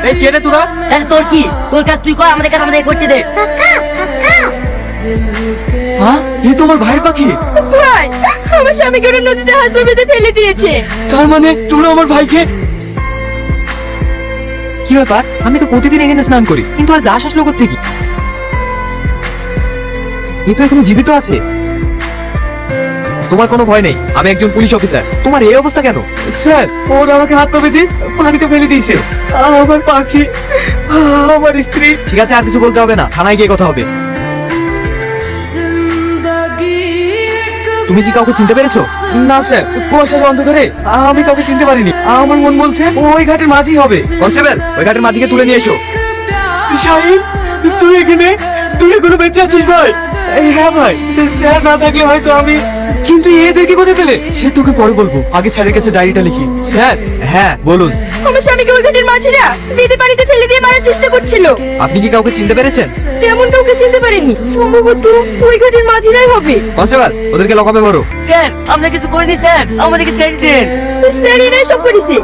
এই কে রে তোরা? তোর কি? তোর কাজ তুই কর, আমাদের কাজ আমাদের করতে দে। হ্যাঁ, এই তো আমার ভাইয়ের পাখি। ভাই, আমার স্বামীকে ওরা নদীতে হাত পা বেঁধে ফেলে দিয়েছে। তার মানে তোরা আমার ভাইকে? কি ব্যাপার? আমি তো প্রতিদিন এখানে স্নান করি, কিন্তু আজ লাশ আসলো কোত্থেকে? এ তো এখনো জীবিত আছে। তোমার কোনো ভয় নেই, আমি একজন পুলিশ অফিসার। তোমার এই অবস্থা কেন? স্যার, ওরা আমাকে হাত পা বেঁধে পানিতে ফেলে দিয়েছে। আমার পাখি, আমার স্ত্রী। ঠিক আছে, আর কিছু বলতে হবে না, থানায় গিয়ে কথা হবে। তুমি কি কাউকে চিনতে পেরেছো? না স্যার, কুয়াশার অন্ধকারে আমি কাউকে চিনতে পারিনি। আমার মন বলছে ওই ঘাটের মাঝি হবে। কনস্টেবল, ওই ঘাটের মাঝিকে তুলে নিয়ে এসো। শাহিদ, তুই এখানে? তুই এখনো বেঁচে আছিস ভাই? হ্যাঁ ভাই, স্যার না থাকলে হয়তো আমি। কিন্তু এদেরকে কোথায় পেলে? সে তোকে পরে বলবো, আগে স্যারের কাছে ডায়েরিটা লিখি। স্যার। হ্যাঁ বলুন। আমার স্বামীকে ওই ঘাটের মাঝিরা বেঁধে পানিতে ফেলে দিয়ে মারার চেষ্টা করছিল। আপনি কি কাউকে চিনতে পেরেছেন? তেমন কাউকে চিনতে পারেনি, সম্ভবত ওই ঘাটের মাঝিরাই হবে। কনস্টেবল, ওদেরকে লকআপে ভরো। স্যার, আমরা কিছু করিনি স্যার, আমাদেরকে ছেড়ে দেন। স্যার, এরাই সব করেছে।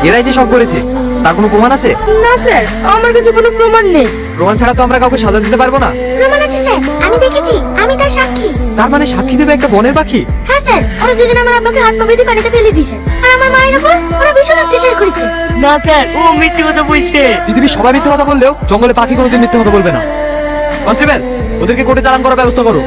এরাই যে সব করেছে, তার কোনো প্রমাণ আছে? না স্যার, আমার কাছে কোনো প্রমাণ নেই। প্রমাণ ছাড়া তো আমরা কাউকে সাজা দিতে পারবো না। প্রমাণ আছে স্যার, আমি দেখেছি, আমি তার সাক্ষী। তার মানে সাক্ষী দেবে একটা বনের পাখি? হ্যাঁ স্যার, ওরা দুজনে আমার আব্বাকে হাত পা বেঁধে পানিতে ফেলে দিয়েছে, আর আমার মায়ের উপর ওরা ভীষণ অত্যাচার করেছে। না স্যার, ও মিথ্যে কথা বলছে। পৃথিবীর সবাই মিথ্যে কথা বললেও জঙ্গলে পাখি কোনোদিন মিথ্যে কথা বলবে না। কনস্টেবল, ওদেরকে কোর্টে চালান করার ব্যবস্থা করো।